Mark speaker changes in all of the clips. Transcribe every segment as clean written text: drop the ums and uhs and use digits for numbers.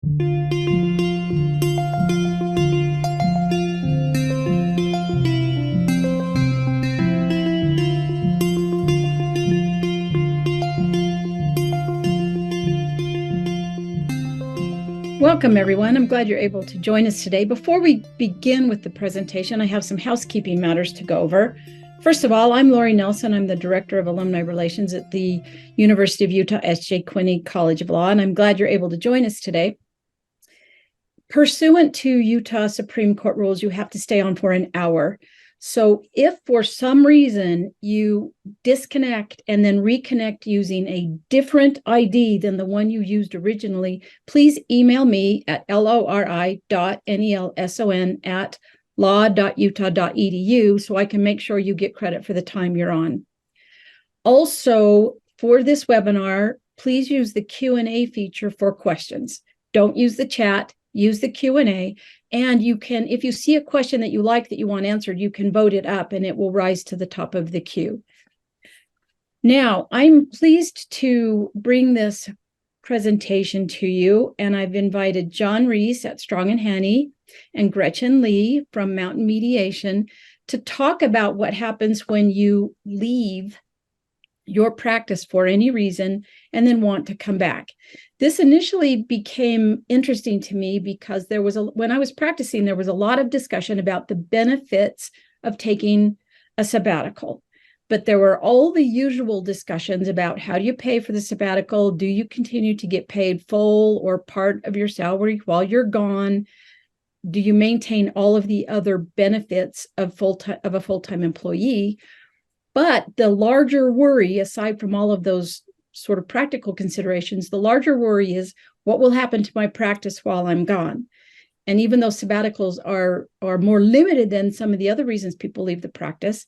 Speaker 1: Welcome, everyone. I'm glad you're able to join us today. Before we begin with the presentation, I have some housekeeping matters to go over. First of all, I'm Lori Nelson. I'm the Director of Alumni Relations at the University of Utah S.J. Quinney College of Law, and I'm glad you're able to join us today. Pursuant to Utah Supreme Court rules, you have to stay on for an hour. So if for some reason you disconnect and then reconnect using a different ID than the one you used originally, please email me at lori.nelson@law.utah.edu so I can make sure you get credit for the time you're on. Also, for this webinar, please use the Q&A feature for questions. Don't use the chat, use the Q&A. And you can, if you see a question that you like that you want answered, you can vote it up and it will rise to the top of the queue. Now, I'm pleased to bring this presentation to you, and I've invited John Rees at Strong and Hanni and Gretchen Lee from Mountain Mediation to talk about what happens when you leave your practice for any reason and then want to come back. This initially became interesting to me because when I was practicing, there was a lot of discussion about the benefits of taking a sabbatical. But there were all the usual discussions about how do you pay for the sabbatical? Do you continue to get paid full or part of your salary while you're gone? Do you maintain all of the other benefits of a full-time employee? But the larger worry, aside from all of those sort of practical considerations, the larger worry is what will happen to my practice while I'm gone. And even though sabbaticals are more limited than some of the other reasons people leave the practice,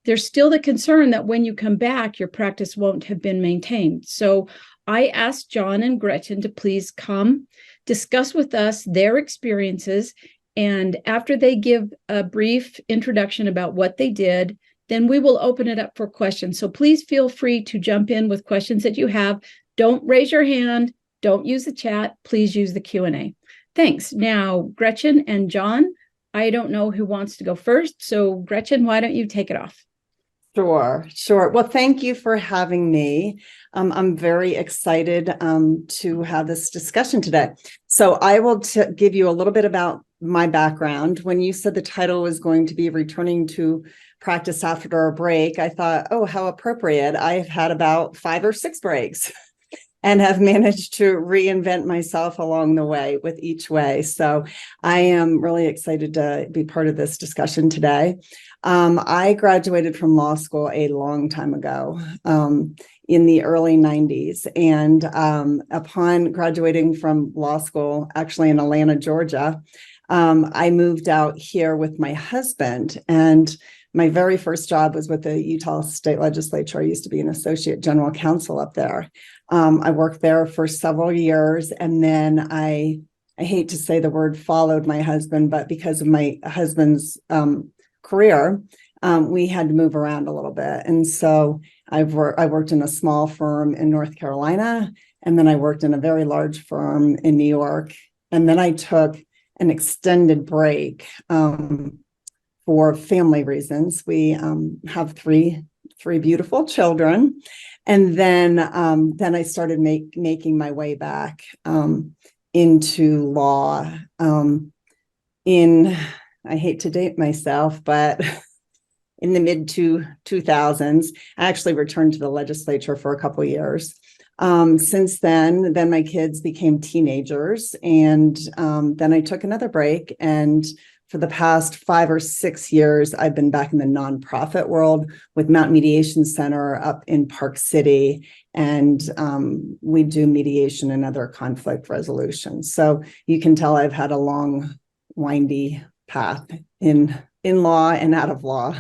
Speaker 1: there's still the concern that when you come back, your practice won't have been maintained. So I asked John and Gretchen to please come discuss with us their experiences. And after they give a brief introduction about what they did, then we will open it up for questions. So please feel free to jump in with questions that you have. Don't raise your hand. Don't use the chat. Please use the Q&A. Thanks. Now, Gretchen and John, I don't know who wants to go first. So Gretchen, why don't you take it off?
Speaker 2: Sure. Well, thank you for having me. I'm very excited to have this discussion today. So I will give you a little bit about my background. When you said the title was going to be Returning to Practice After a Break, I thought, oh, how appropriate. I've had about 5 or 6 breaks and have managed to reinvent myself along the way with each way. So I am really excited to be part of this discussion today. I graduated from law school a long time ago, in the early 90s. And upon graduating from law school, actually in Atlanta, Georgia, I moved out here with my husband. And my very first job was with the Utah State Legislature. I used to be an associate general counsel up there. I worked there for several years, and then I hate to say the word followed my husband, but because of my husband's career, we had to move around a little bit. And so I worked in a small firm in North Carolina, and then I worked in a very large firm in New York. And then I took an extended break for family reasons. We have three beautiful children. And then I started making my way back into law I hate to date myself, but in the mid 2000s, I actually returned to the legislature for a couple of years. Since then my kids became teenagers, and then I took another break. And for the past 5 or 6 years, I've been back in the nonprofit world with Mountain Mediation Center up in Park City. And we do mediation and other conflict resolution. So you can tell I've had a long, windy path in law and out of law.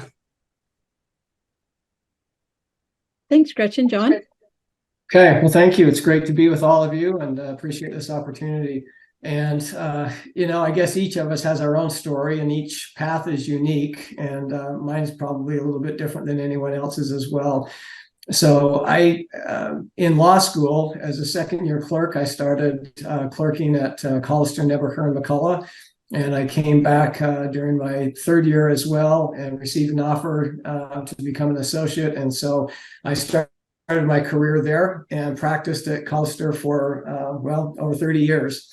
Speaker 1: Thanks, Gretchen. John?
Speaker 3: Okay, well, thank you. It's great to be with all of you, and appreciate this opportunity. And, I guess each of us has our own story, and each path is unique, and mine's probably a little bit different than anyone else's as well. So in law school, as a second-year clerk, I started clerking at Collister, Nebaker, and McCullough. And I came back during my third year as well and received an offer to become an associate. And so I started my career there and practiced at Collister for, over 30 years.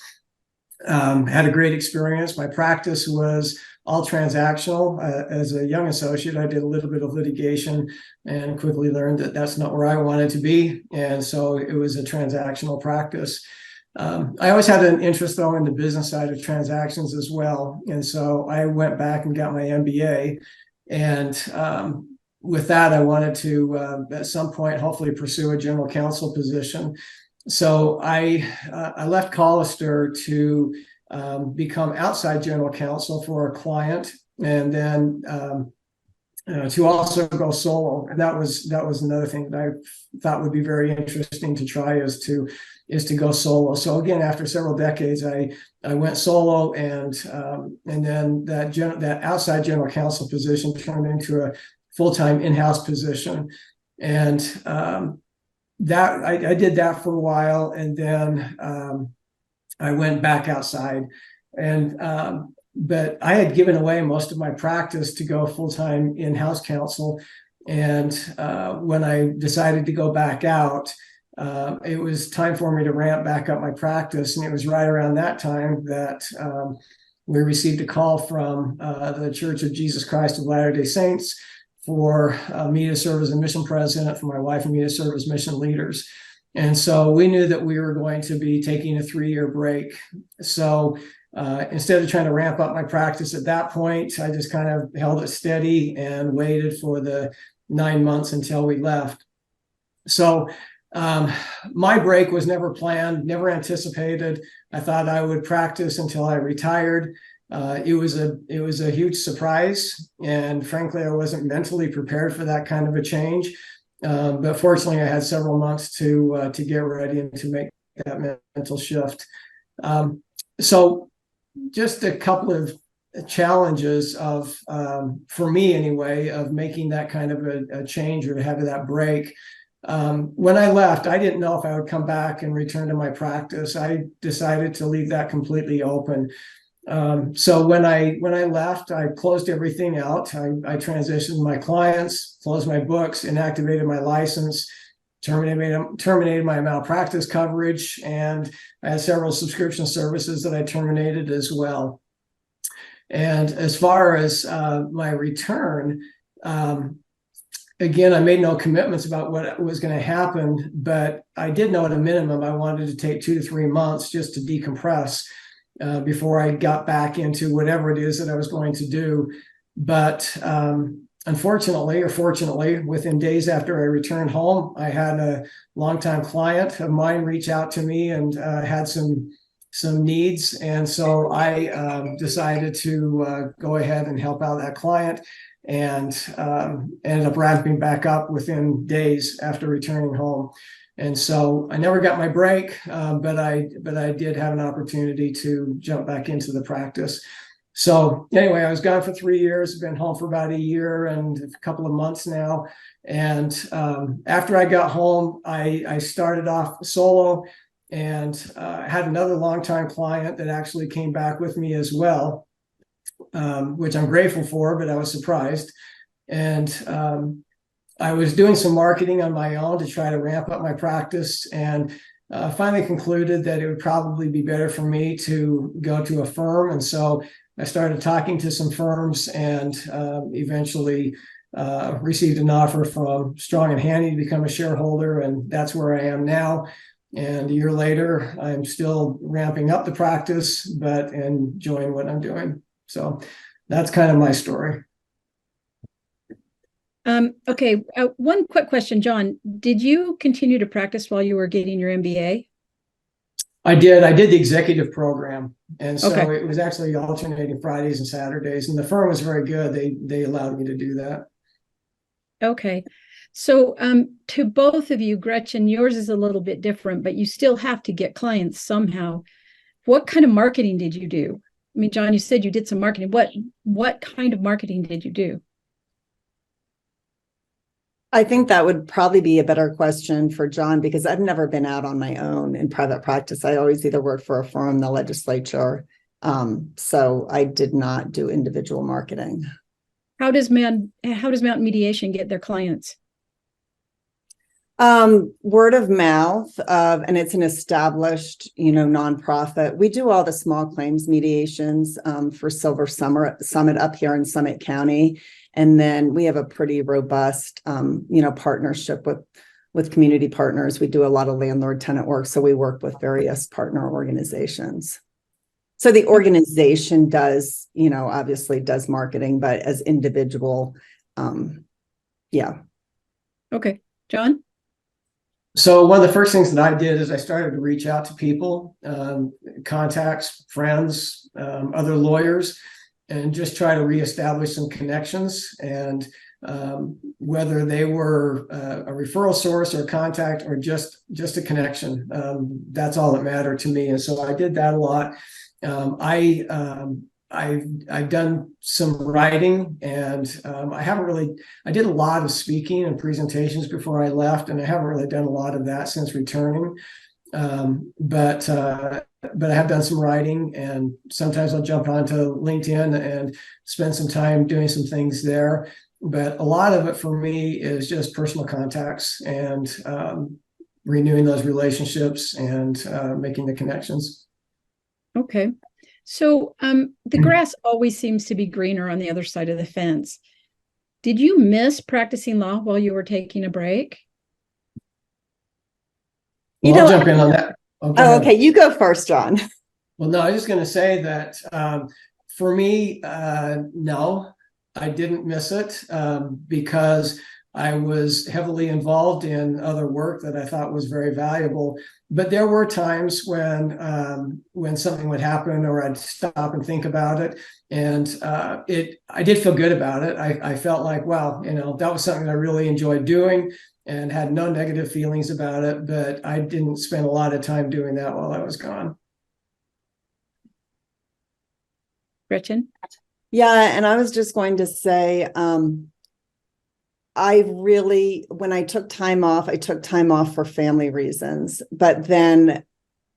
Speaker 3: Had a great experience. My practice was all transactional. As a young associate, I did a little bit of litigation and quickly learned that that's not where I wanted to be. And so it was a transactional practice. I always had an interest, though, in the business side of transactions as well. And so I went back and got my MBA. And with that, I wanted to, at some point, hopefully pursue a general counsel position. So I left Collister to become outside general counsel for a client, and then to also go solo. And that was another thing that I thought would be very interesting to try is to go solo. So again, after several decades, I went solo, and then that outside general counsel position turned into a full-time in-house position, and that I did that for a while, and then I went back outside, and but I had given away most of my practice to go full-time in-house counsel, and when I decided to go back out, it was time for me to ramp back up my practice, and it was right around that time that we received a call from the Church of Jesus Christ of Latter-day Saints for me to serve as a mission president, for my wife and me to serve as mission leaders. And so we knew that we were going to be taking a 3-year break. So instead of trying to ramp up my practice at that point, I just kind of held it steady and waited for the 9 months until we left. So my break was never planned, never anticipated. I thought I would practice until I retired. It was a huge surprise, and frankly, I wasn't mentally prepared for that kind of a change. But fortunately, I had several months to get ready and to make that mental shift. So, just a couple of challenges of, for me anyway, of making that kind of a change or to have that break. When I left, I didn't know if I would come back and return to my practice. I decided to leave that completely open. So when I left, I closed everything out. I transitioned my clients, closed my books, inactivated my license, terminated my malpractice coverage, and I had several subscription services that I terminated as well. And as far as my return, again, I made no commitments about what was going to happen, but I did know at a minimum I wanted to take 2 to 3 months just to decompress before I got back into whatever it is that I was going to do. But unfortunately, or fortunately, within days after I returned home, I had a longtime client of mine reach out to me and had some needs. And so I decided to go ahead and help out that client, and ended up ramping back up within days after returning home. And so I never got my break, but I did have an opportunity to jump back into the practice. So anyway, I was gone for 3 years, been home for about a year and a couple of months now. And after I got home, I started off solo, and had another longtime client that actually came back with me as well, which I'm grateful for, but I was surprised. And I was doing some marketing on my own to try to ramp up my practice, and finally concluded that it would probably be better for me to go to a firm. And so I started talking to some firms, and eventually received an offer from Strong and Hanni to become a shareholder, and that's where I am now. And a year later, I'm still ramping up the practice, but enjoying what I'm doing. So that's kind of my story.
Speaker 1: Okay. One quick question, John. Did you continue to practice while you were getting your MBA?
Speaker 3: I did the executive program. And so
Speaker 1: Okay.
Speaker 3: it was actually alternating Fridays and Saturdays. And the firm was very good. They allowed me to do that.
Speaker 1: Okay. So to both of you, Gretchen, yours is a little bit different, but you still have to get clients somehow. What kind of marketing did you do? I mean, John, you said you did some marketing. What kind of marketing did you do?
Speaker 2: I think that would probably be a better question for John, because I've never been out on my own in private practice. I always either worked for a firm, the legislature. So I did not do individual marketing.
Speaker 1: How does Mountain Mediation get their clients?
Speaker 2: Word of mouth, and it's an established, nonprofit. We do all the small claims mediations for Silver Summit up here in Summit County. And then we have a pretty robust, partnership with community partners. We do a lot of landlord tenant work. So we work with various partner organizations. So the organization does, obviously does marketing, but as individual, yeah.
Speaker 1: Okay, John?
Speaker 3: So one of the first things that I did is I started to reach out to people, contacts, friends, other lawyers, and just try to reestablish some connections. And whether they were a referral source or a contact or just a connection, that's all that mattered to me. And so I did that a lot. I've done some writing, and I did a lot of speaking and presentations before I left, and I haven't really done a lot of that since returning. But I have done some writing, and sometimes I'll jump onto LinkedIn and spend some time doing some things there. But a lot of it for me is just personal contacts and renewing those relationships and making the connections.
Speaker 1: Okay. So the grass always seems to be greener on the other side of the fence. Did you miss practicing law while you were taking a break?
Speaker 3: Well, I'll jump in on that.
Speaker 2: Okay. You go first, John.
Speaker 3: Well, no, I was just going to say that for me, no, I didn't miss it because I was heavily involved in other work that I thought was very valuable. But there were times when something would happen, or I'd stop and think about it, and I did feel good about it. I felt like, wow, that was something I really enjoyed doing, and had no negative feelings about it. But I didn't spend a lot of time doing that while I was gone.
Speaker 1: Gretchen?
Speaker 2: Yeah, and I was just going to say, when I took time off for family reasons. But then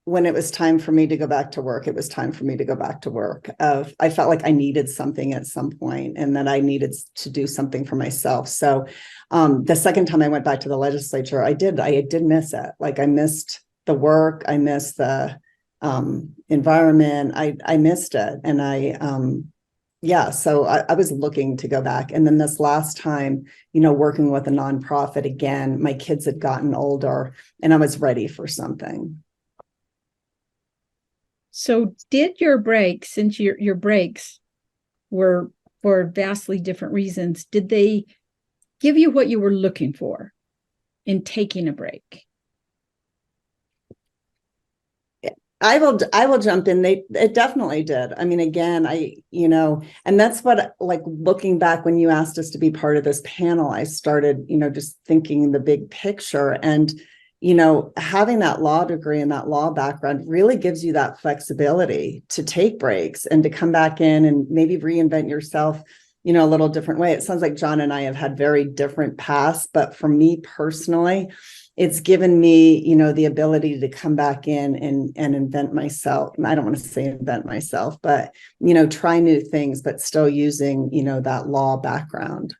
Speaker 2: when it was time for me to go back to work, it was time for me to go back to work. I felt like I needed something at some point, and that I needed to do something for myself. So the second time I went back to the legislature, I did miss it. Like, I missed the work. I missed the environment. I missed it. And so I was looking to go back. And then this last time, working with a nonprofit again, my kids had gotten older and I was ready for something.
Speaker 1: So did your break, since your breaks were for vastly different reasons, did they give you what you were looking for in taking a break?
Speaker 2: I will jump in. It definitely did. I mean, again, and that's what, like, looking back when you asked us to be part of this panel, I started, just thinking the big picture. And, having that law degree and that law background really gives you that flexibility to take breaks and to come back in and maybe reinvent yourself, a little different way. It sounds like John and I have had very different paths, but for me personally, it's given me, the ability to come back in and invent myself. And I don't want to say invent myself, but, try new things, but still using, that law background.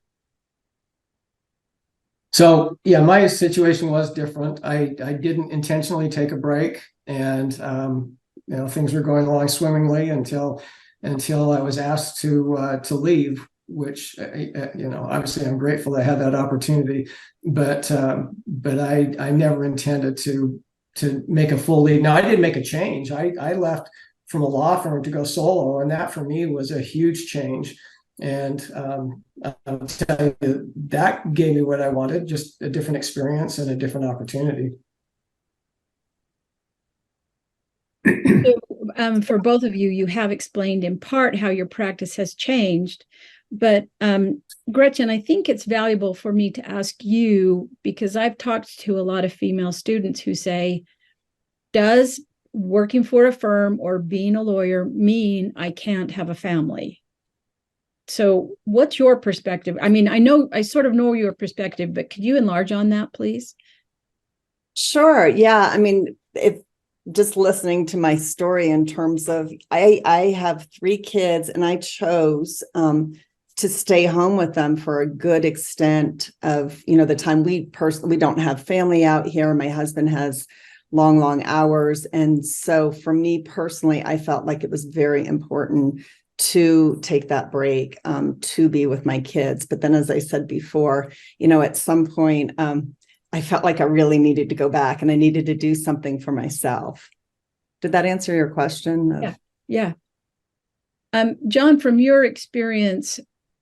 Speaker 3: So yeah, my situation was different. I didn't intentionally take a break, and things were going along swimmingly until I was asked to leave, which obviously I'm grateful I had that opportunity, but I never intended to make a full leave. Now, I did make a change. I left from a law firm to go solo, and that for me was a huge change. And I'll tell you, that gave me what I wanted, just a different experience and a different opportunity.
Speaker 1: So, for both of you, you have explained in part how your practice has changed. But Gretchen, I think it's valuable for me to ask you, because I've talked to a lot of female students who say, does working for a firm or being a lawyer mean I can't have a family? So what's your perspective? I mean, I sort of know your perspective, but could you enlarge on that, please?
Speaker 2: Sure. Yeah. I mean, if just listening to my story in terms of I have 3 kids and I chose to stay home with them for a good extent of, the time. We don't have family out here. My husband has long hours. And so for me personally, I felt like it was very important to take that break, to be with my kids. But then, as I said before, at some point, I felt like I really needed to go back and I needed to do something for myself. Did that answer your question?
Speaker 1: Yeah. John, from your experience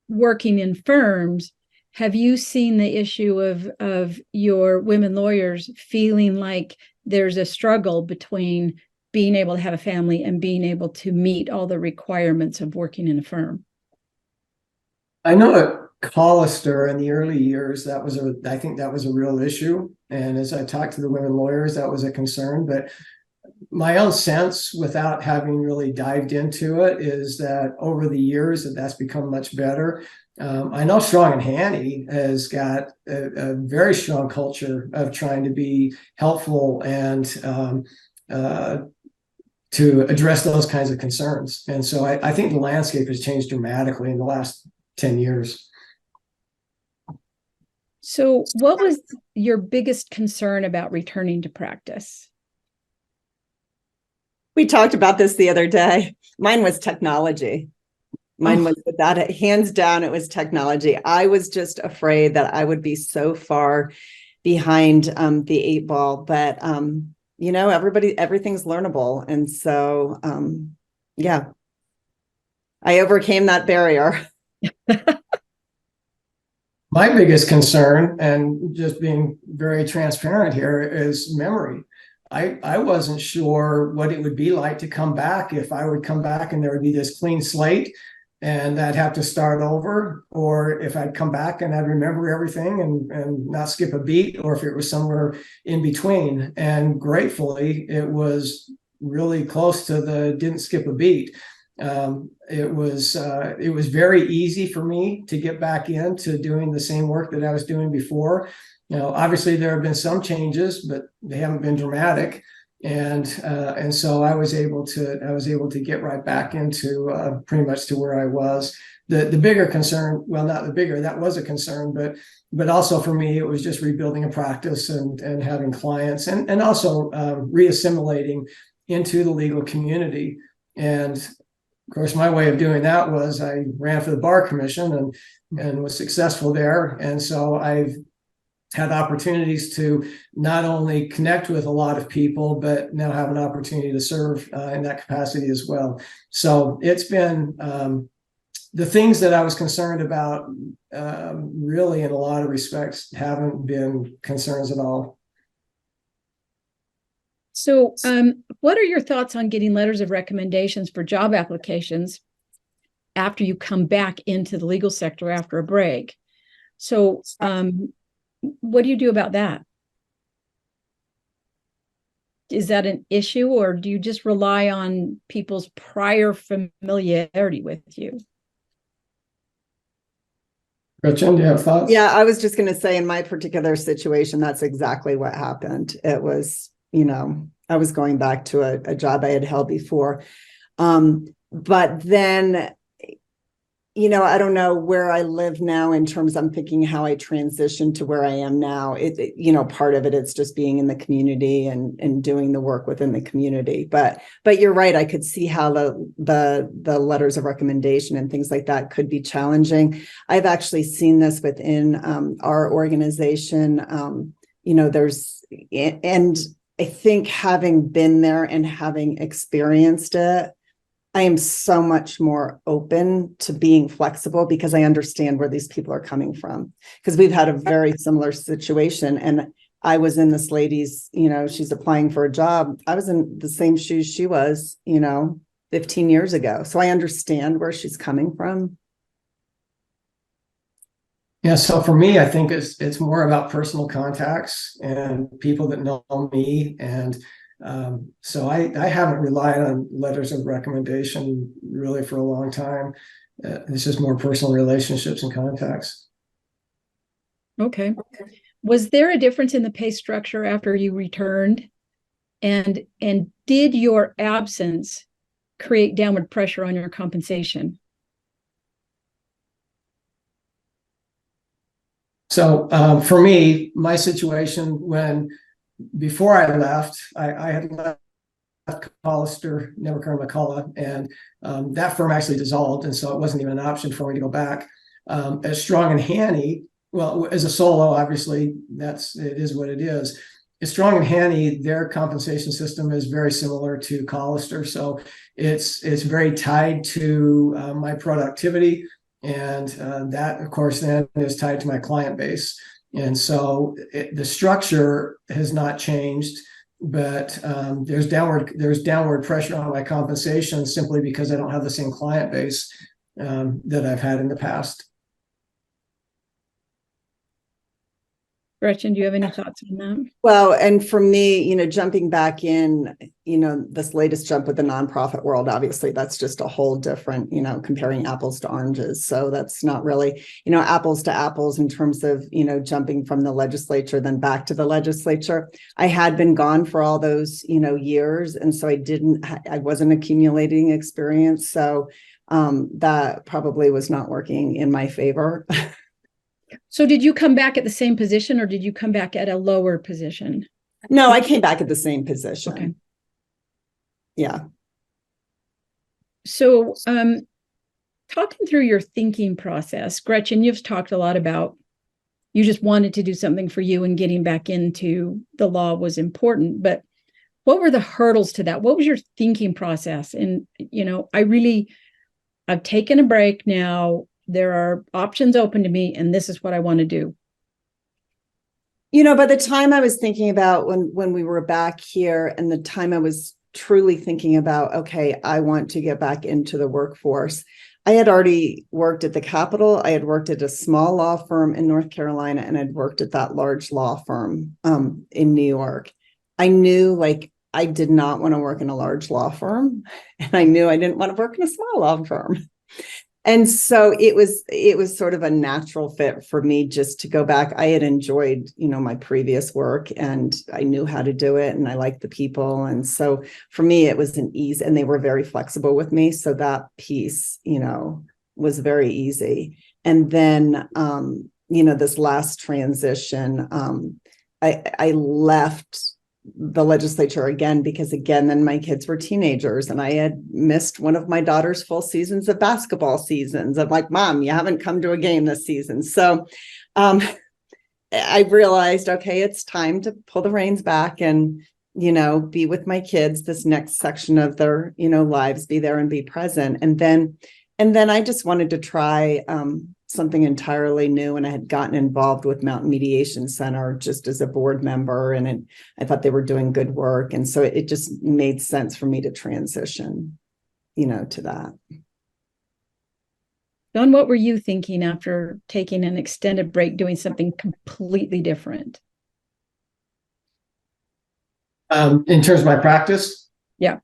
Speaker 1: working in firms, have you seen the issue of your women lawyers feeling like there's a struggle between being able to have a family and being able to meet all the requirements of working in a firm?
Speaker 3: I know at Hollister in the early years, I think that was a real issue. And as I talked to the women lawyers, that was a concern. But my own sense, without having really dived into it, is that over the years that's become much better. I know Strong and Hanni has got a very strong culture of trying to be helpful and to address those kinds of concerns. And so I think the landscape has changed dramatically in the last 10 years.
Speaker 1: So what was your biggest concern about returning to practice?
Speaker 2: We talked about this the other day. Mine was technology. Mine was that, hands down, it was technology. I was just afraid that I would be so far behind the 8 ball, but everything's learnable. And so, yeah, I overcame that barrier.
Speaker 3: My biggest concern, and just being very transparent here, is memory. I wasn't sure what it would be like to come back, if I would come back and there would be this clean slate and I'd have to start over, or if I'd come back and I'd remember everything and not skip a beat, or if it was somewhere in between. And gratefully, it was really close to the didn't skip a beat. It was very easy for me to get back into doing the same work that I was doing before. Obviously there have been some changes, but they haven't been dramatic. And so I was able to get right back into pretty much to where I was. The bigger concern, well, not the bigger, that was a concern, but also for me, it was just rebuilding a practice and having clients and also reassimilating into the legal community. And of course, my way of doing that was I ran for the bar commission and was successful there. And so I've had opportunities to not only connect with a lot of people, but now have an opportunity to serve in that capacity as well. So it's been the things that I was concerned about, really in a lot of respects, haven't been concerns at all.
Speaker 1: So what are your thoughts on getting letters of recommendations for job applications after you come back into the legal sector after a break? So what do you do about that? Is that an issue, or do you just rely on people's prior familiarity with you?
Speaker 3: Gretchen, do you have thoughts?
Speaker 2: Yeah, I was just going to say, in my particular situation, that's exactly what happened. It was, I was going back to a job I had held before. But then, I don't know where I live now in terms, I'm thinking how I transitioned to where I am now. Part of it, it's just being in the community and doing the work within the community. But you're right. I could see how the letters of recommendation and things like that could be challenging. I've actually seen this within our organization. And I think having been there and having experienced it, I am so much more open to being flexible because I understand where these people are coming from. Because we've had a very similar situation. And I was in this lady's, she's applying for a job. I was in the same shoes she was, 15 years ago. So I understand where she's coming from.
Speaker 3: Yeah, so for me, I think it's more about personal contacts and people that know me and So I haven't relied on letters of recommendation really for a long time. It's just more personal relationships and contacts.
Speaker 1: Okay. Was there a difference in the pay structure after you returned? And did your absence create downward pressure on your compensation?
Speaker 3: So for me, my situation before I left, I had left Hollister, Never McCullough, and that firm actually dissolved, and so it wasn't even an option for me to go back. As Strong and Hanni, well, as a solo, obviously, it is what it is. As Strong and Hanni, their compensation system is very similar to Hollister, so it's very tied to my productivity, and that, of course, then is tied to my client base. And so the structure has not changed, but there's downward pressure on my compensation simply because I don't have the same client base that I've had in the past.
Speaker 1: Gretchen, do you have any thoughts on that?
Speaker 2: Well, and for me, jumping back in, this latest jump with the nonprofit world, obviously that's just a whole different, comparing apples to oranges. So that's not really, apples to apples in terms of, jumping from the legislature, then back to the legislature. I had been gone for all those, years. And so I wasn't accumulating experience. So that probably was not working in my favor.
Speaker 1: So did you come back at the same position or did you come back at a lower position?
Speaker 2: No, I came back at the same position.
Speaker 1: Okay.
Speaker 2: Yeah.
Speaker 1: So talking through your thinking process, Gretchen, you've talked a lot about you just wanted to do something for you and getting back into the law was important. But what were the hurdles to that? What was your thinking process? And, I've taken a break now. There are options open to me, and this is what I want to do.
Speaker 2: By the time I was thinking about when we were back here and the time I was truly thinking about, okay, I want to get back into the workforce. I had already worked at the Capitol. I had worked at a small law firm in North Carolina, and I'd worked at that large law firm in New York. I knew I did not want to work in a large law firm, and I knew I didn't want to work in a small law firm. And so it was sort of a natural fit for me just to go back. I had enjoyed, my previous work and I knew how to do it and I liked the people. And so for me, it was an ease and they were very flexible with me. So that piece, was very easy. And then, this last transition, I left the legislature again, because then my kids were teenagers and I had missed one of my daughter's full seasons of basketball seasons. I'm like, Mom, you haven't come to a game this season. So I realized, okay, it's time to pull the reins back and, be with my kids, this next section of their, lives, be there and be present. And then I just wanted to try something entirely new. And I had gotten involved with Mountain Mediation Center just as a board member. And I thought they were doing good work. And so it just made sense for me to transition, to that.
Speaker 1: Don, what were you thinking after taking an extended break, doing something completely different?
Speaker 3: In terms of my practice?
Speaker 1: Yeah.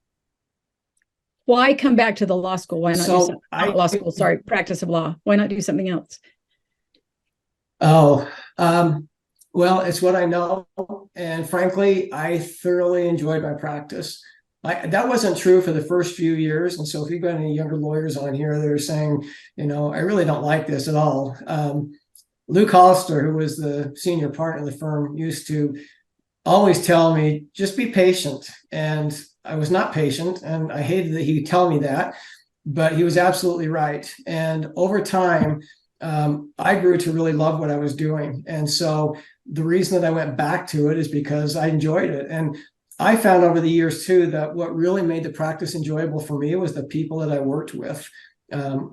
Speaker 1: Why come back to the law school? Why not do something? Not law school, sorry, practice of law. Why not do something else?
Speaker 3: Oh, well, it's what I know. And frankly, I thoroughly enjoyed my practice. That wasn't true for the first few years. And so if you've got any younger lawyers on here, they're saying, I really don't like this at all. Luke Hollister, who was the senior partner of the firm, used to always tell me, just be patient. And I was not patient, and I hated that he would tell me that, but he was absolutely right. And over time, I grew to really love what I was doing. And so the reason that I went back to it is because I enjoyed it. And I found over the years too, that what really made the practice enjoyable for me was the people that I worked with.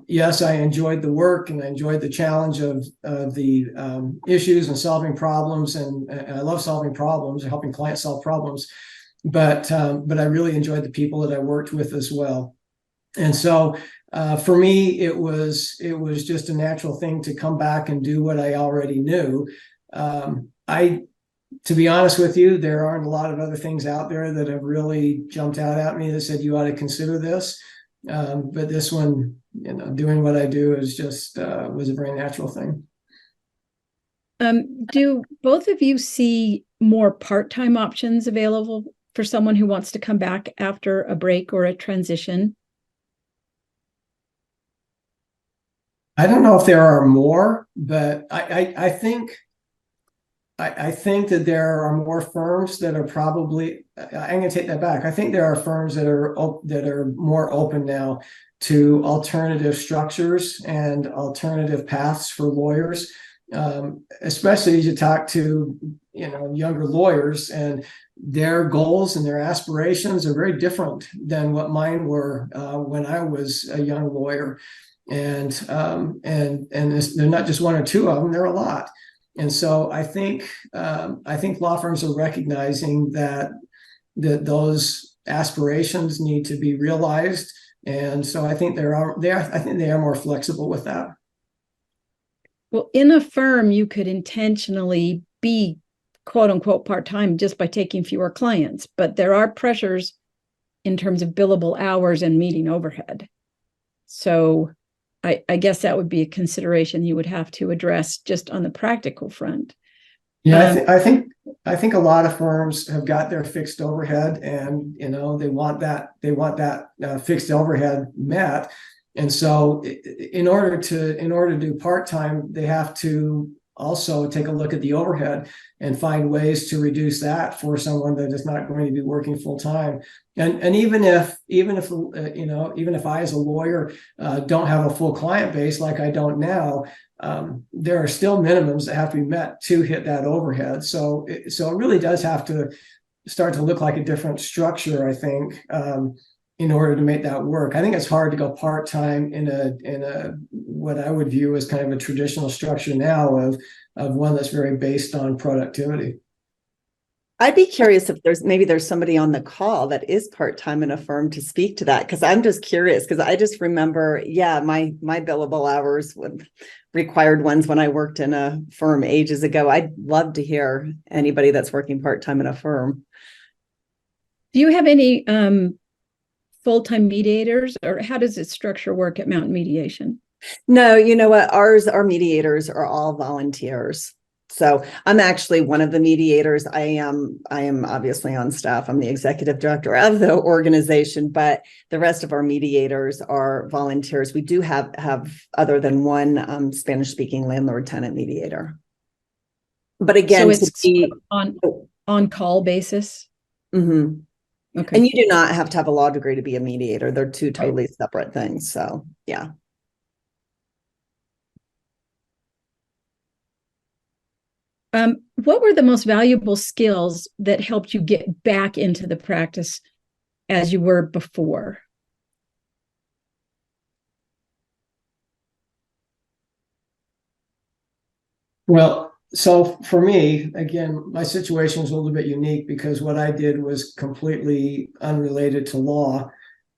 Speaker 3: Yes, I enjoyed the work and I enjoyed the challenge of the issues and solving problems. And I love solving problems and helping clients solve problems. But I really enjoyed the people that I worked with as well. And so for me, it was just a natural thing to come back and do what I already knew. I To be honest with you, there aren't a lot of other things out there that have really jumped out at me that said you ought to consider this. But this one, doing what I do is just was a very natural thing.
Speaker 1: Do both of you see more part-time options available for someone who wants to come back after a break or a transition?
Speaker 3: I don't know if there are more, but I think that there are more firms that are probably, I'm going to take that back. I think there are firms that are more open now to alternative structures and alternative paths for lawyers, especially as you talk to younger lawyers, and their goals and their aspirations are very different than what mine were when I was a young lawyer. And they're not just one or two of them; they're a lot. And so I think law firms are recognizing that those aspirations need to be realized, and so I think they are more flexible with that.
Speaker 1: Well, in a firm, you could intentionally be quote unquote part-time just by taking fewer clients, but there are pressures in terms of billable hours and meeting overhead. So I guess that would be a consideration you would have to address just on the practical front.
Speaker 3: Yeah, I think a lot of firms have got their fixed overhead, and they want that fixed overhead met. And so in order to do part-time, they have to also take a look at the overhead and find ways to reduce that for someone that is not going to be working full-time. And even if I as a lawyer don't have a full client base like I don't now, there are still minimums that have to be met to hit that overhead. So it really does have to start to look like a different structure, I think, in order to make that work. I think it's hard to go part-time in a what I would view as kind of a traditional structure now of one that's very based on productivity.
Speaker 2: I'd be curious if there's somebody on the call that is part-time in a firm to speak to that, because I'm just curious, because I just remember, my billable hours required ones when I worked in a firm ages ago. I'd love to hear anybody that's working part-time in a firm.
Speaker 1: Do you have any full-time mediators, or how does its structure work at Mountain Mediation?
Speaker 2: No, you know what? Our mediators are all volunteers. So I'm actually one of the mediators. I am obviously on staff. I'm the executive director of the organization, but the rest of our mediators are volunteers. We do have other than one Spanish-speaking landlord-tenant mediator. But again,
Speaker 1: so it's on call basis.
Speaker 2: Mm-hmm.
Speaker 1: Okay.
Speaker 2: And you do not have to have a law degree to be a mediator. They're two totally separate things. So yeah.
Speaker 1: What were the most valuable skills that helped you get back into the practice as you were before?
Speaker 3: Well, so for me, again, my situation was a little bit unique because what I did was completely unrelated to law,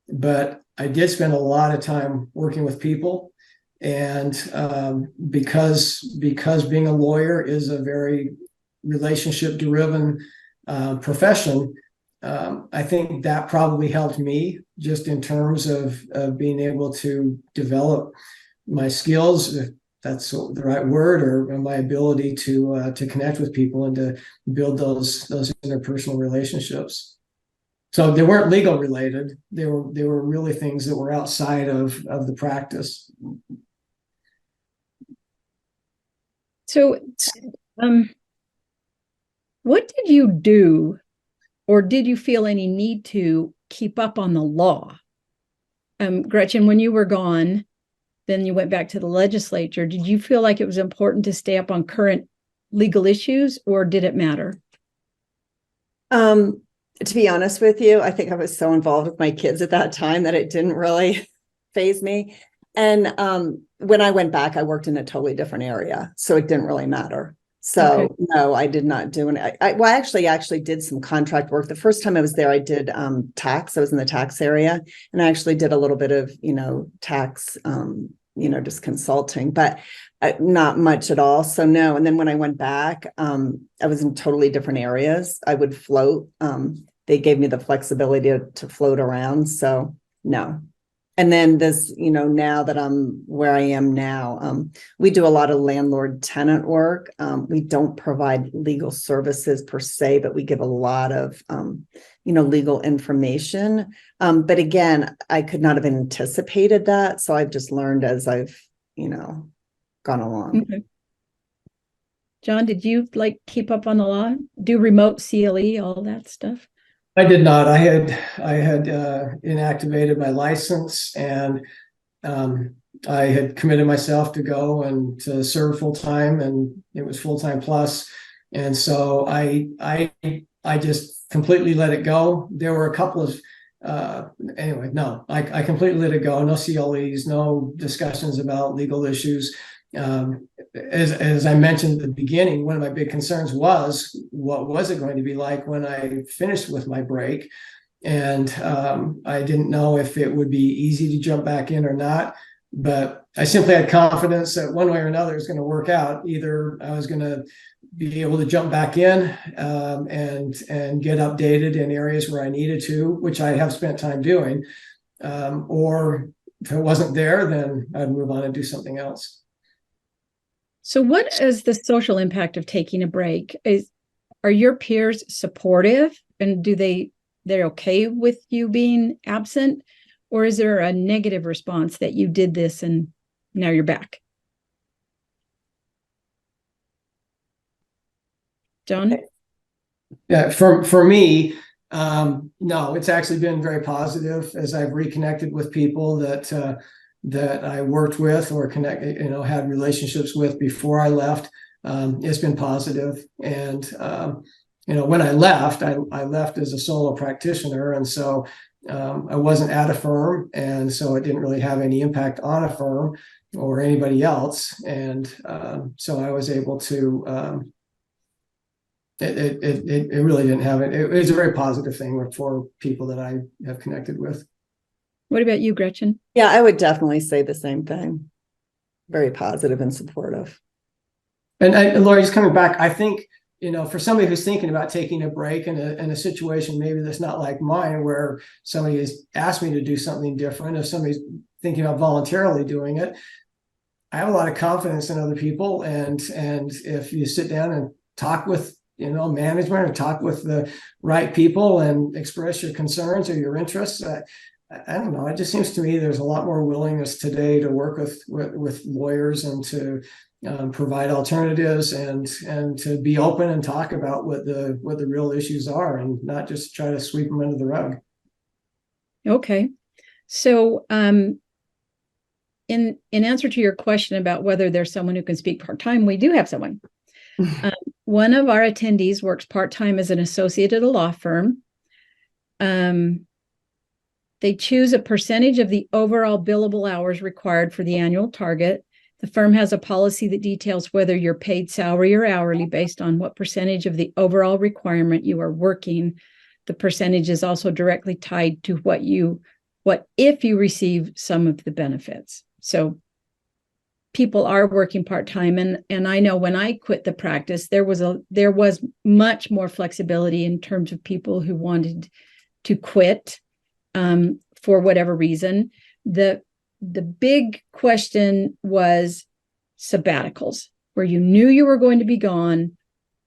Speaker 3: but I did spend a lot of time working with people. And because being a lawyer is a very relationship driven profession, I think that probably helped me just in terms of being able to develop my skills, if that's the right word, or my ability to connect with people and to build those interpersonal relationships. So they weren't legal related. They were really things that were outside of the practice.
Speaker 1: So, what did you do, or did you feel any need to keep up on the law? Gretchen, when you were gone, then you went back to the legislature. Did you feel like it was important to stay up on current legal issues, or did it matter?
Speaker 2: To be honest with you, I think I was so involved with my kids at that time that it didn't really faze me. And when I went back, I worked in a totally different area, so it didn't really matter. So okay. No, I did not do any. I actually did some contract work. The first time I was there, I did tax. I was in the tax area, and I actually did a little bit of tax just consulting, but not much at all. So no. And then when I went back, I was in totally different areas. I would float. They gave me the flexibility to float around. So no. And then this, now that I'm where I am now, we do a lot of landlord tenant work. We don't provide legal services per se, but we give a lot of, legal information. But again, I could not have anticipated that. So I've just learned as I've, gone along.
Speaker 1: Okay. John, did you keep up on the law? Do remote CLE, all that stuff?
Speaker 3: I did not. I had inactivated my license, and I had committed myself to go and to serve full time, and it was full time plus. And so I just completely let it go. There were a couple of anyway, no, I completely let it go. No CLEs, no discussions about legal issues. As I mentioned at the beginning, one of my big concerns was, what was it going to be like when I finished with my break? And I didn't know if it would be easy to jump back in or not. But I simply had confidence that one way or another it was going to work out. Either I was going to be able to jump back in and get updated in areas where I needed to, which I have spent time doing, or if it wasn't there, then I'd move on and do something else.
Speaker 1: So what is the social impact of taking a break? Are your peers supportive, and they're okay with you being absent? Or is there a negative response that you did this and now you're back? John?
Speaker 3: Yeah, for me, no, it's actually been very positive as I've reconnected with people that I worked with or had relationships with before I left. It's been positive. And, when I left as a solo practitioner. And so I wasn't at a firm. And so it didn't really have any impact on a firm or anybody else. And so I was able to, it really didn't have it. It was a very positive thing for people that I have connected with.
Speaker 1: What about you, Gretchen?
Speaker 2: Yeah, I would definitely say the same thing. Very positive and supportive.
Speaker 3: And Lori, just coming back, I think, for somebody who's thinking about taking a break in a situation maybe that's not like mine, where somebody has asked me to do something different, if somebody's thinking about voluntarily doing it, I have a lot of confidence in other people. And if you sit down and talk with management or talk with the right people and express your concerns or your interests, I don't know. It just seems to me there's a lot more willingness today to work with lawyers and to provide alternatives and to be open and talk about what the real issues are, and not just try to sweep them under the rug.
Speaker 1: Okay. So in answer to your question about whether there's someone who can speak part-time, we do have someone. One of our attendees works part-time as an associate at a law firm. They choose a percentage of the overall billable hours required for the annual target. The firm has a policy that details whether you're paid salary or hourly based on what percentage of the overall requirement you are working. The percentage is also directly tied to what if you receive some of the benefits. So people are working part-time, and I know when I quit the practice, there was much more flexibility in terms of people who wanted to quit for whatever reason. The big question was sabbaticals, where you knew you were going to be gone,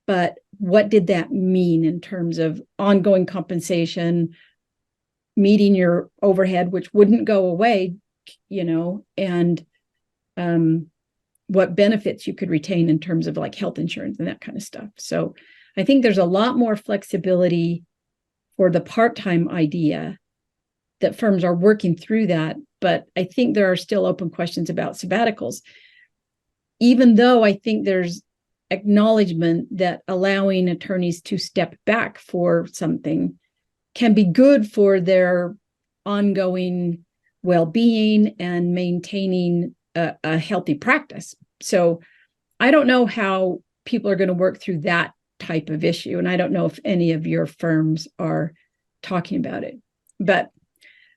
Speaker 1: but what did that mean in terms of ongoing compensation, meeting your overhead, which wouldn't go away, and what benefits you could retain in terms of health insurance and that kind of stuff. So I think there's a lot more flexibility for the part-time idea, that firms are working through that. But I think there are still open questions about sabbaticals, even though I think there's acknowledgement that allowing attorneys to step back for something can be good for their ongoing well-being and maintaining a healthy practice. So I don't know how people are going to work through that type of issue. And I don't know if any of your firms are talking about it. But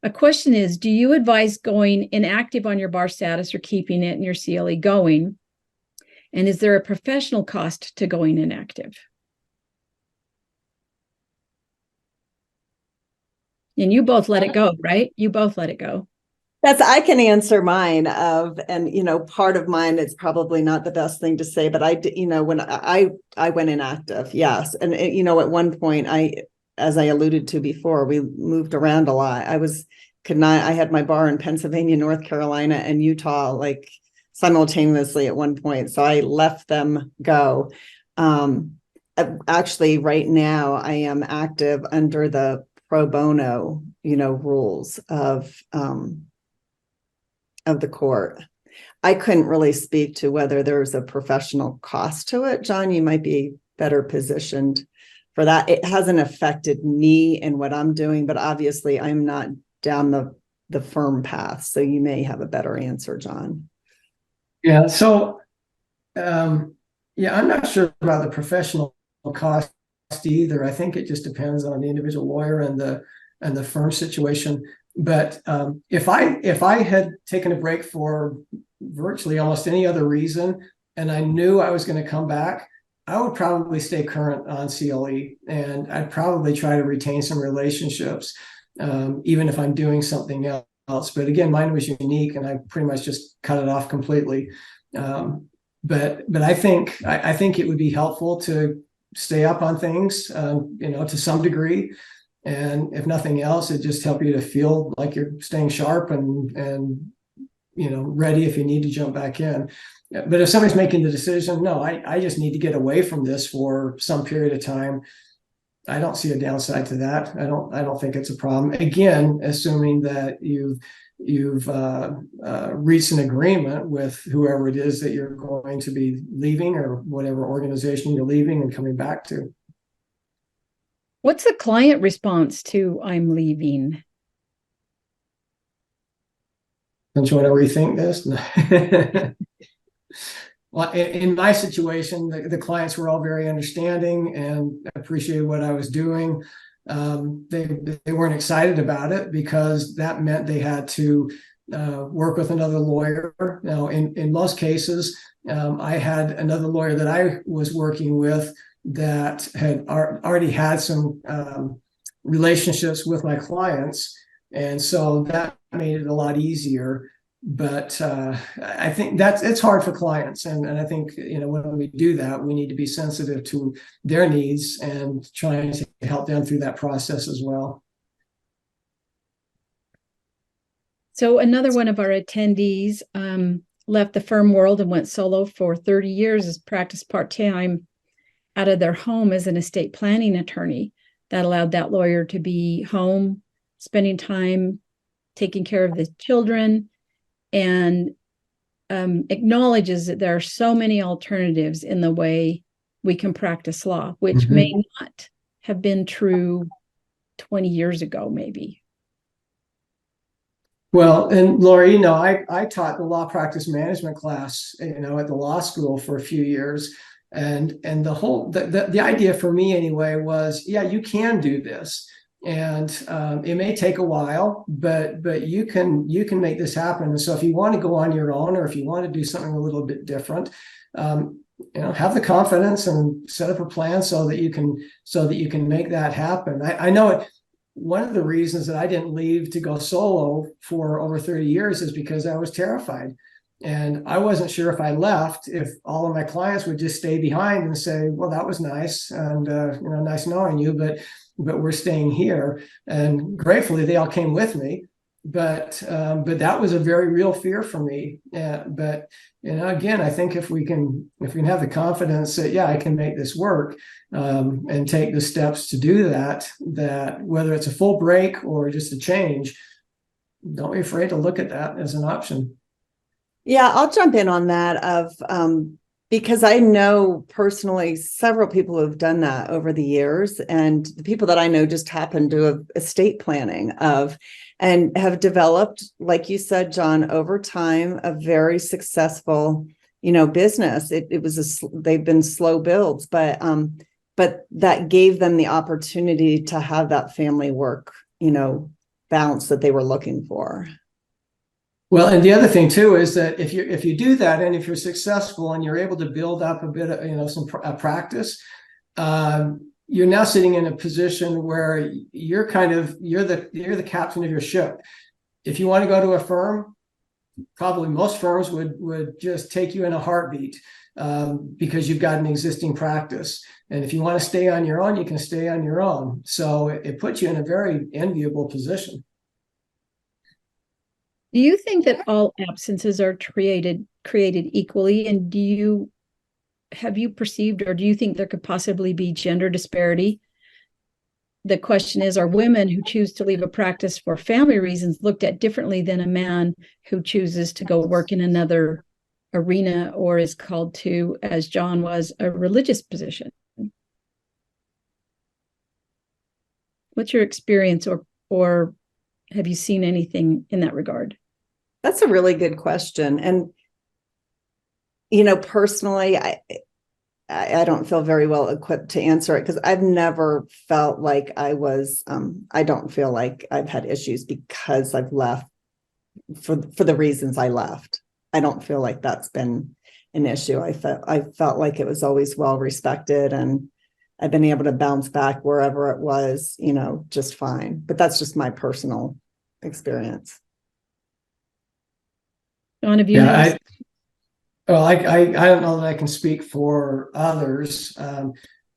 Speaker 1: A question is, do you advise going inactive on your bar status or keeping it in your CLE going? And is there a professional cost to going inactive? And you both let it go, right? You both let it go.
Speaker 2: I can answer mine and part of mine, it's probably not the best thing to say, but when I went inactive, yes. And at one point as I alluded to before, we moved around a lot. I had my bar in Pennsylvania, North Carolina, and Utah, like simultaneously at one point. So I left them go. Actually, right now I am active under the pro bono, rules of the court. I couldn't really speak to whether there's a professional cost to it. John, you might be better positioned for that. It hasn't affected me and what I'm doing, but obviously I'm not down the firm path. So you may have a better answer, John.
Speaker 3: Yeah. So, I'm not sure about the professional cost either. I think it just depends on the individual lawyer and the firm situation. But if I had taken a break for virtually almost any other reason, and I knew I was going to come back, I would probably stay current on CLE, and I'd probably try to retain some relationships, even if I'm doing something else. But again, mine was unique, and I pretty much just cut it off completely. But I think it would be helpful to stay up on things, to some degree. And if nothing else, it just help you to feel like you're staying sharp and ready if you need to jump back in. But if somebody's making the decision, no, I just need to get away from this for some period of time, I don't see a downside to that. I don't think it's a problem. Again, assuming that you've reached an agreement with whoever it is that you're going to be leaving, or whatever organization you're leaving and coming back to.
Speaker 1: What's the client response to "I'm leaving"?
Speaker 3: Don't you want to rethink this? Well, in my situation, the clients were all very understanding and appreciated what I was doing. They weren't excited about it because that meant they had to work with another lawyer. Now, in most cases, I had another lawyer that I was working with that had already had some relationships with my clients, and so that made it a lot easier. But I think it's hard for clients, and I think when we do that, we need to be sensitive to their needs and trying to help them through that process as well.
Speaker 1: So another one of our attendees left the firm world and went solo for 30 years, as practiced part-time out of their home as an estate planning attorney. That allowed that lawyer to be home, spending time taking care of the children, and acknowledges that there are so many alternatives in the way we can practice law, which may not have been true 20 years ago, maybe.
Speaker 3: Well, and Lori, I taught the law practice management class, at the law school for a few years. And the whole, the idea for me anyway was, yeah, you can do this. And it may take a while, but you can make this happen. And so if you want to go on your own, or if you want to do something a little bit different, have the confidence and set up a plan so that you can make that happen. I know it. One of the reasons that I didn't leave to go solo for over 30 years is because I was terrified. And I wasn't sure if I left, if all of my clients would just stay behind and say, well, that was nice. And, nice knowing you, but we're staying here. And gratefully, they all came with me. But that was a very real fear for me. But again, I think if we can have the confidence that, yeah, I can make this work, and take the steps to do that whether it's a full break or just a change, don't be afraid to look at that as an option.
Speaker 2: Yeah, I'll jump in on that because I know personally several people who have done that over the years, and the people that I know just happen to have estate planning and have developed, like you said, John, over time, a very successful, business. They've been slow builds, but that gave them the opportunity to have that family work, balance that they were looking for.
Speaker 3: Well, and the other thing too is that if you do that, and if you're successful and you're able to build up a bit of some practice, you're now sitting in a position where you're the captain of your ship. If you want to go to a firm, probably most firms would just take you in a heartbeat, because you've got an existing practice. And if you want to stay on your own, you can stay on your own. So it puts you in a very enviable position.
Speaker 1: Do you think that all absences are created equally? And have you perceived, or do you think there could possibly be gender disparity? The question is, are women who choose to leave a practice for family reasons looked at differently than a man who chooses to go work in another arena or is called to, as John was, a religious position? What's your experience, or have you seen anything in that regard?
Speaker 2: That's a really good question. And, personally, I don't feel very well equipped to answer it, because I've never felt like I don't feel like I've had issues because I've left for the reasons I left. I don't feel like that's been an issue. I felt like it was always well respected, and I've been able to bounce back wherever it was, just fine. But that's just my personal experience.
Speaker 1: John, have you
Speaker 3: Yeah,
Speaker 1: noticed?
Speaker 3: I don't know that I can speak for others.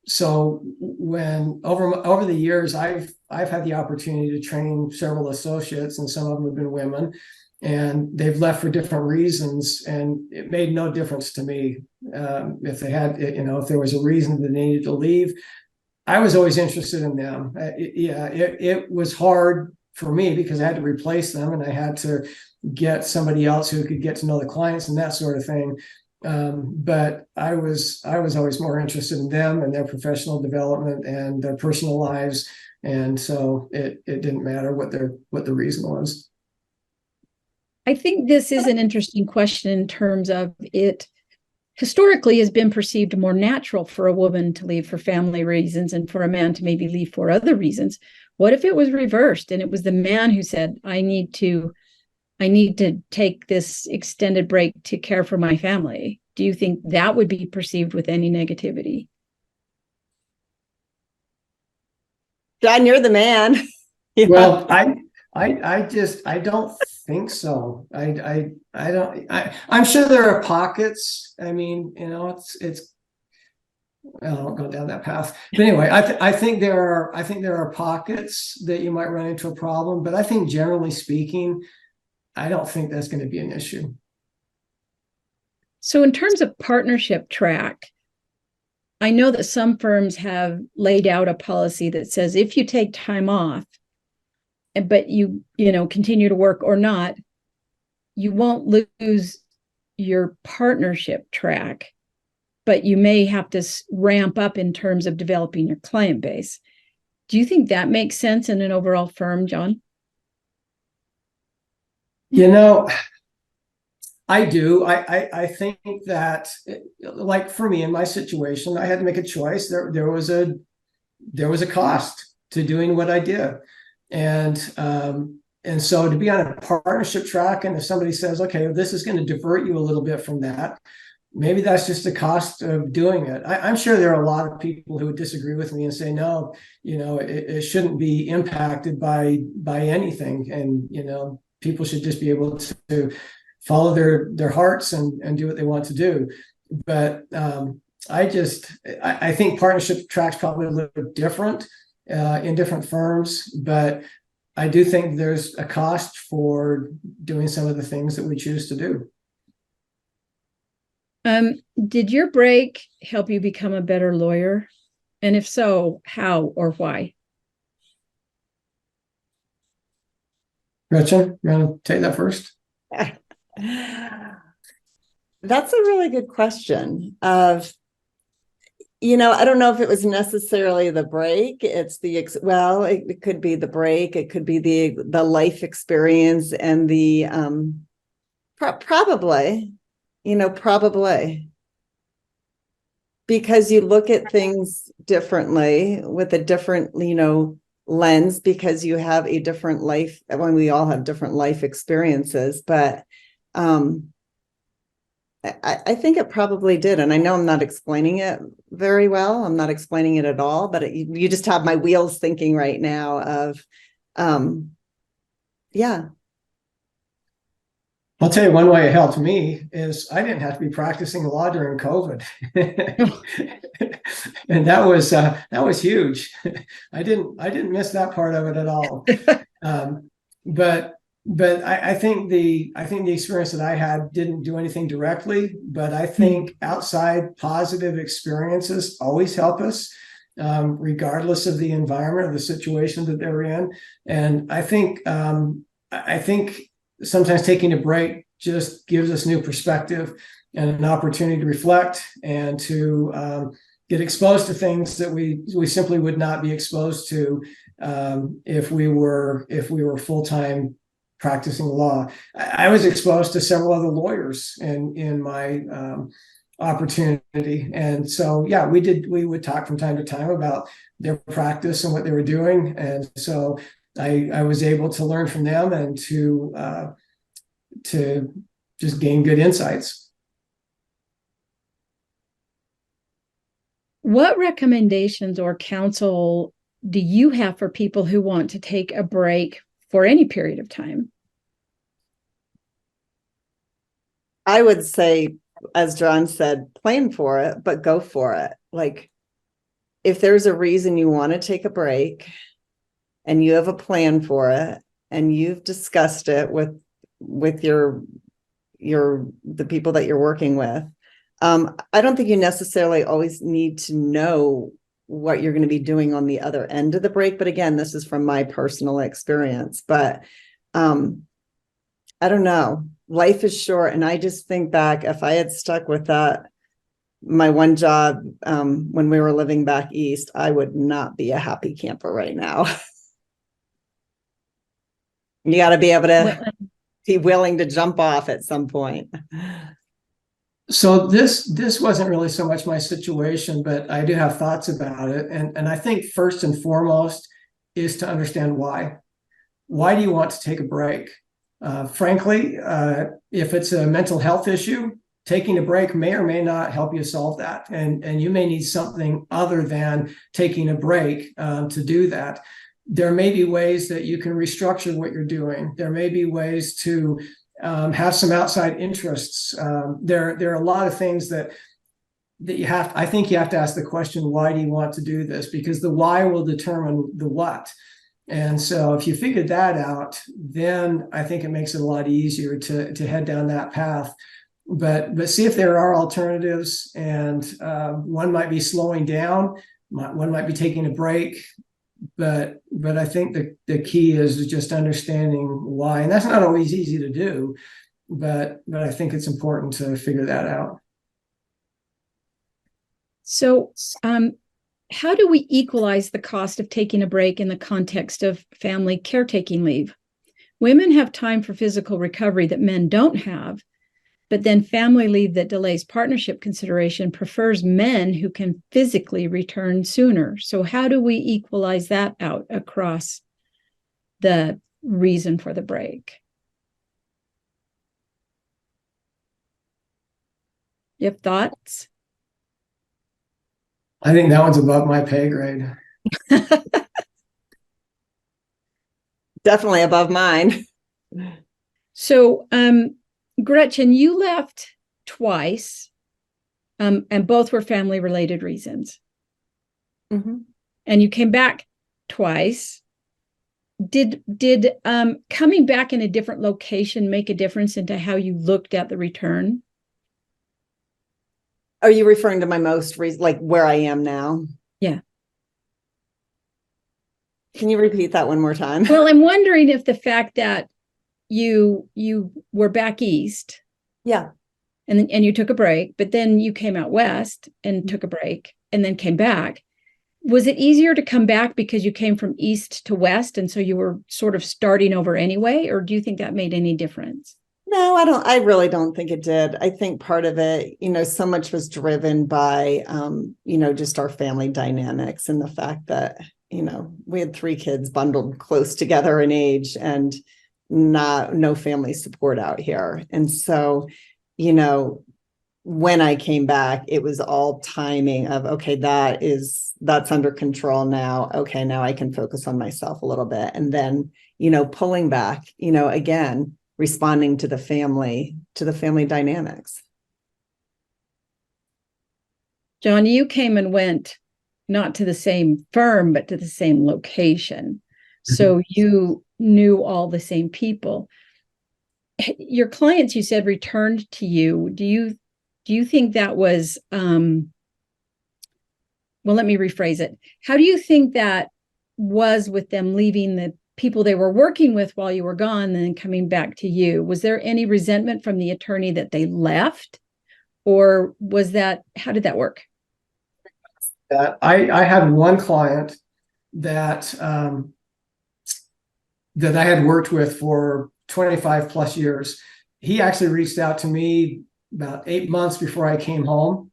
Speaker 3: So when over the years, I've had the opportunity to train several associates, and some of them have been women, and they've left for different reasons, and it made no difference to me. If they had, if there was a reason that they needed to leave, I was always interested in them. It was hard for me because I had to replace them, and I had to get somebody else who could get to know the clients and that sort of thing. But I was always more interested in them and their professional development and their personal lives, and so it didn't matter what the reason was.
Speaker 1: I think this is an interesting question in terms of it historically has been perceived more natural for a woman to leave for family reasons and for a man to maybe leave for other reasons. What if it was reversed and it was the man who said, I need to take this extended break to care for my family? Do you think that would be perceived with any negativity?
Speaker 2: John, you're the man.
Speaker 3: Well, I don't think so. I'm sure there are pockets. I mean, it's I won't go down that path. But anyway, I think there are pockets that you might run into a problem, but I think generally speaking, I don't think that's going to be an issue.
Speaker 1: So in terms of partnership track, I know that some firms have laid out a policy that says if you take time off, but you continue to work or not, you won't lose your partnership track, but you may have to ramp up in terms of developing your client base. Do you think that makes sense in an overall firm, John?
Speaker 3: I do. I think that, like for me in my situation, I had to make a choice. There was a cost to doing what I did, and so to be on a partnership track, and if somebody says, okay, this is going to divert you a little bit from that, maybe that's just the cost of doing it. I'm sure there are a lot of people who would disagree with me and say, no, it shouldn't be impacted by anything, and people should just be able to follow their hearts and do what they want to do. But I think partnership tracks probably a little different in different firms, but I do think there's a cost for doing some of the things that we choose to do.
Speaker 1: Did your break help you become a better lawyer? And if so, how or why?
Speaker 3: Gretchen, you want to take that first?
Speaker 2: That's a really good question. I don't know if it was necessarily the break. It's it could be the break. It could be the life experience and the probably, because you look at things differently with a different, lens because you have a different life, when we all have different life experiences, but I think it probably did. And I know I'm not explaining it very well. I'm not explaining it at all, but you just have my wheels thinking right now of, yeah.
Speaker 3: I'll tell you one way it helped me is I didn't have to be practicing law during COVID. And that was huge. I didn't miss that part of it at all. But I think the experience that I had didn't do anything directly, but I think outside positive experiences always help us, regardless of the environment or the situation that they're in. And I think sometimes taking a break just gives us new perspective and an opportunity to reflect and to get exposed to things that we simply would not be exposed to if we were full-time practicing law. I was exposed to several other lawyers in my opportunity. And so, yeah, we would talk from time to time about their practice and what they were doing. And so I was able to learn from them and to just gain good insights.
Speaker 1: What recommendations or counsel do you have for people who want to take a break for any period of time?
Speaker 2: I would say, as John said, plan for it, but go for it. Like, if there's a reason you want to take a break and you have a plan for it and you've discussed it with the people that you're working with, I don't think you necessarily always need to know what you're going to be doing on the other end of the break. But again, this is from my personal experience, but I don't know. Life is short. And I just think back, if I had stuck with that, my one job when we were living back east, I would not be a happy camper right now. You got to be able to be willing to jump off at some point.
Speaker 3: So this wasn't really so much my situation, but I do have thoughts about it. And I think first and foremost is to understand why. Why do you want to take a break? Frankly, if it's a mental health issue, taking a break may or may not help you solve that. And you may need something other than taking a break to do that. There may be ways that you can restructure what you're doing. There may be ways to have some outside interests. There are a lot of things that I think you have to ask the question, why do you want to do this? Because the why will determine the what. And so if you figured that out, then I think it makes it a lot easier to head down that path. But see if there are alternatives, and one might be slowing down, one might be taking a break. But I think the key is just understanding why, and that's not always easy to do, but I think it's important to figure that out.
Speaker 1: So, how do we equalize the cost of taking a break in the context of family caretaking leave? Women have time for physical recovery that men don't have, but then family leave that delays partnership consideration prefers men who can physically return sooner. So how do we equalize that out across the reason for the break? You have thoughts?
Speaker 3: I think that one's above my pay grade.
Speaker 2: Definitely above mine.
Speaker 1: So, Gretchen, you left twice, and both were family-related reasons.
Speaker 2: Mm-hmm.
Speaker 1: And you came back twice. Did coming back in a different location make a difference into how you looked at the return?
Speaker 2: Are you referring to my most recent, like where I am now?
Speaker 1: Yeah.
Speaker 2: Can you repeat that one more time?
Speaker 1: Well, I'm wondering if the fact that you were back east,
Speaker 2: yeah,
Speaker 1: and you took a break, but then you came out west and took a break and then came back. Was it easier to come back because you came from east to west, and so you were sort of starting over anyway, or do you think that made any difference?
Speaker 2: No, I really don't think it did. I think part of it, so much was driven by, just our family dynamics and the fact that, we had 3 kids bundled close together in age and no family support out here. And so, when I came back, it was all timing of, okay, that's under control now. Okay, now I can focus on myself a little bit. And then, pulling back, again, responding to the family dynamics.
Speaker 1: John, you came and went not to the same firm, but to the same location. So you knew all the same people. Your clients, you said, returned to you. Do you think that was, well, let me rephrase it. How do you think that was with them leaving the people they were working with while you were gone and then coming back to you? Was there any resentment from the attorney that they left? Or how did that work?
Speaker 3: I had one client that that I had worked with for 25 plus years. He actually reached out to me about 8 months before I came home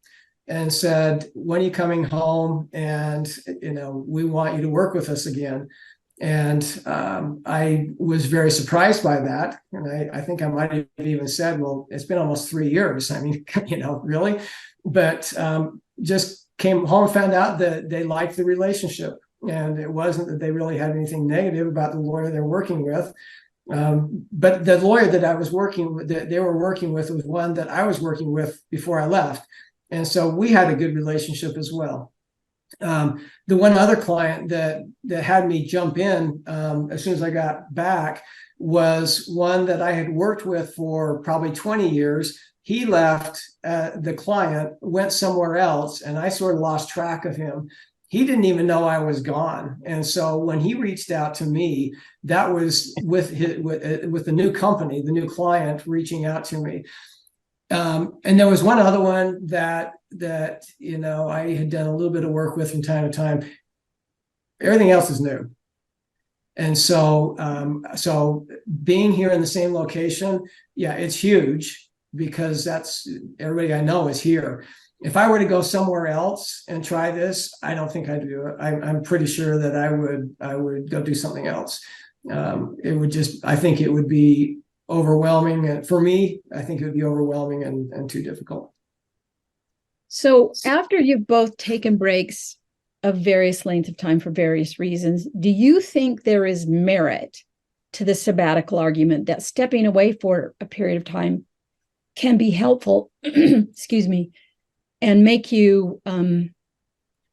Speaker 3: and said, "When are you coming home? And we want you to work with us again." And I was very surprised by that. And I think I might have even said, "Well, it's been almost 3 years. I mean, really?" But just came home, found out that they liked the relationship. And it wasn't that they really had anything negative about the lawyer they're working with. But the lawyer that they were working with was one that I was working with before I left. And so we had a good relationship as well. The one other client that had me jump in as soon as I got back was one that I had worked with for probably 20 years. He left the client, went somewhere else, and I sort of lost track of him. He didn't even know I was gone. And so when he reached out to me, that was with the new company, the new client reaching out to me. And there was one other one that I had done a little bit of work with from time to time. Everything else is new. And so being here in the same location, yeah, it's huge because that's everybody I know is here. If I were to go somewhere else and try this, I don't think I'd do it. I'm pretty sure that I would go do something else. I think it would be overwhelming. And for me, I think it would be overwhelming and too difficult.
Speaker 1: So after you've both taken breaks of various lengths of time for various reasons, do you think there is merit to the sabbatical argument that stepping away for a period of time can be helpful, excuse me, and make you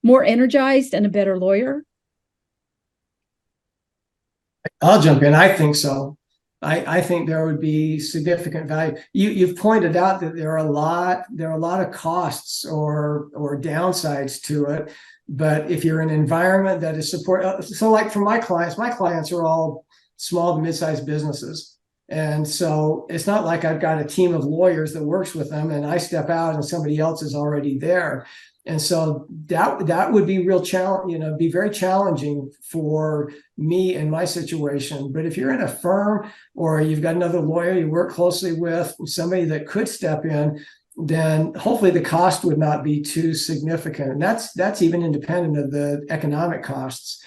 Speaker 1: more energized and a better lawyer?
Speaker 3: I'll jump in. I think so. I think there would be significant value. You've pointed out that there are a lot of costs or downsides to it. But if you're in an environment that is support, so like for my clients are all small to mid-sized businesses. And so it's not like I've got a team of lawyers that works with them and I step out and somebody else is already there. And so that would be real challenge, be very challenging for me in my situation. But if you're in a firm or you've got another lawyer you work closely with, somebody that could step in, then hopefully the cost would not be too significant. And that's even independent of the economic costs.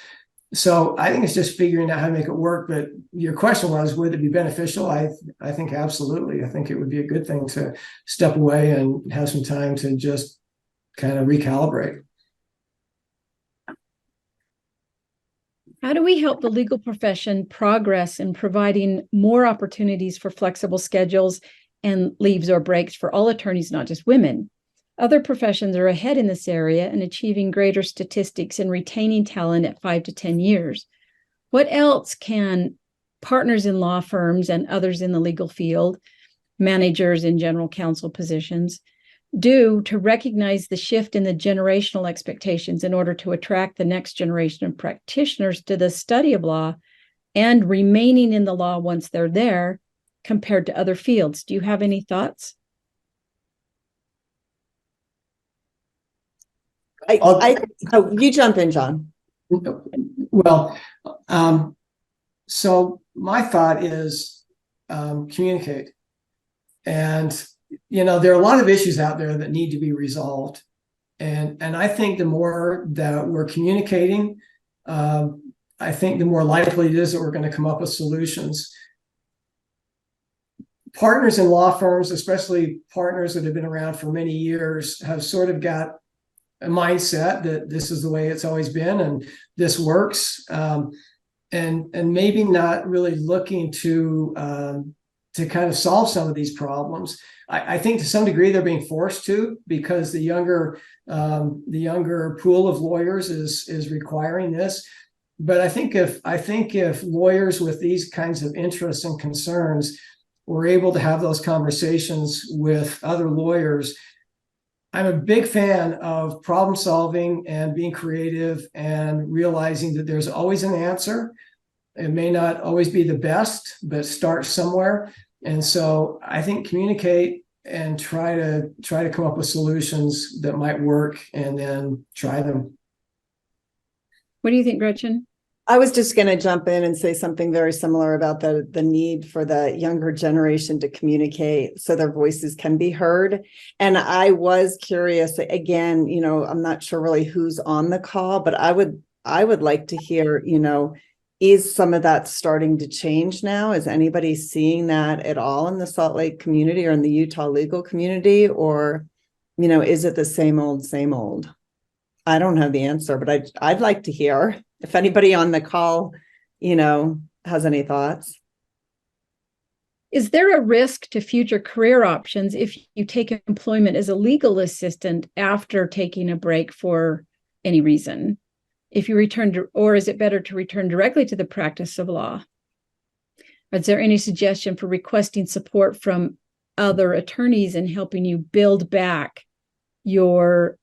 Speaker 3: So I think it's just figuring out how to make it work. But your question was, would it be beneficial? I think absolutely. I think it would be a good thing to step away and have some time to just kind of recalibrate.
Speaker 1: How do we help the legal profession progress in providing more opportunities for flexible schedules and leaves or breaks for all attorneys, not just women? Other professions are ahead in this area and achieving greater statistics and retaining talent at 5 to 10 years. What else can partners in law firms and others in the legal field, managers in general counsel positions, do to recognize the shift in the generational expectations in order to attract the next generation of practitioners to the study of law and remaining in the law once they're there compared to other fields? Do you have any thoughts?
Speaker 2: You jump in, John.
Speaker 3: Well, so my thought is communicate. And, there are a lot of issues out there that need to be resolved. And I think the more that we're communicating I think the more likely it is that we're going to come up with solutions. Partners in law firms, especially partners that have been around for many years, have sort of got a mindset that this is the way it's always been and this works, and maybe not really looking to kind of solve some of these problems. I think to some degree they're being forced to, because the younger pool of lawyers is requiring this. But I think if lawyers with these kinds of interests and concerns were able to have those conversations with other lawyers, I'm a big fan of problem solving and being creative and realizing that there's always an answer. It may not always be the best, but start somewhere. And so I think communicate and try to come up with solutions that might work, and then try them.
Speaker 1: What do you think, Gretchen?
Speaker 2: I was just going to jump in and say something very similar about the need for the younger generation to communicate so their voices can be heard. And I was curious, again, I'm not sure really who's on the call, but I would like to hear, is some of that starting to change now? Is anybody seeing that at all in the Salt Lake community or in the Utah legal community? Or, is it the same old, same old? I don't have the answer, but I'd like to hear if anybody on the call, has any thoughts.
Speaker 1: Is there a risk to future career options if you take employment as a legal assistant after taking a break for any reason? If you or is it better to return directly to the practice of law? Is there any suggestion for requesting support from other attorneys in helping you build back your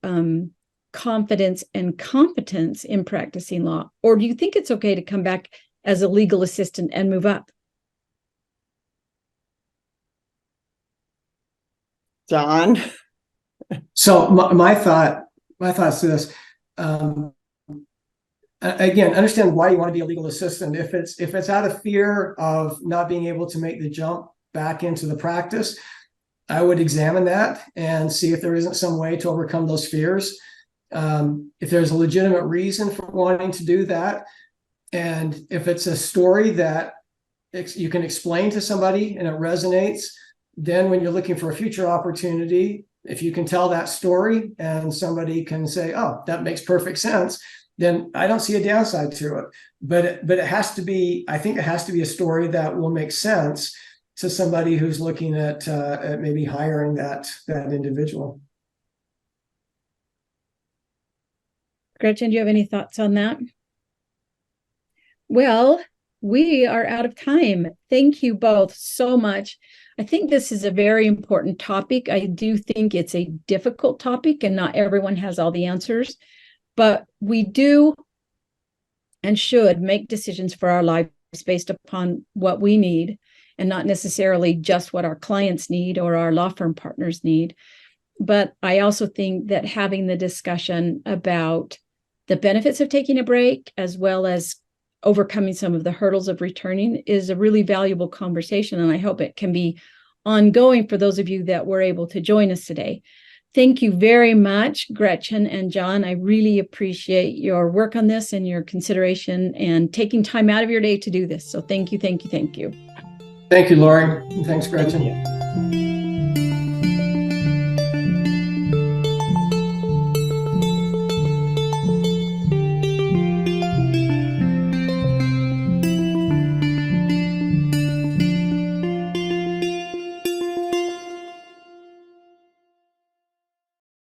Speaker 1: confidence and competence in practicing law? Or do you think it's okay to come back as a legal assistant and move up?
Speaker 2: John?
Speaker 3: So my thoughts to this, again, understand why you want to be a legal assistant. If it's out of fear of not being able to make the jump back into the practice, I would examine that and see if there isn't some way to overcome those fears. If there's a legitimate reason for wanting to do that, and if it's a story that you can explain to somebody and it resonates, then when you're looking for a future opportunity, if you can tell that story and somebody can say, oh, that makes perfect sense, then I don't see a downside to it. But it has to be, I think it has to be a story that will make sense to somebody who's looking at maybe hiring that individual.
Speaker 1: Gretchen, do you have any thoughts on that? Well, we are out of time. Thank you both so much. I think this is a very important topic. I do think it's a difficult topic and not everyone has all the answers, but we do and should make decisions for our lives based upon what we need and not necessarily just what our clients need or our law firm partners need. But I also think that having the discussion about the benefits of taking a break, as well as overcoming some of the hurdles of returning, is a really valuable conversation. And I hope it can be ongoing for those of you that were able to join us today. Thank you very much, Gretchen and John. I really appreciate your work on this and your consideration and taking time out of your day to do this. So thank you, thank you, thank you.
Speaker 3: Thank you, Lori. And thanks, Gretchen.
Speaker 2: Thank you.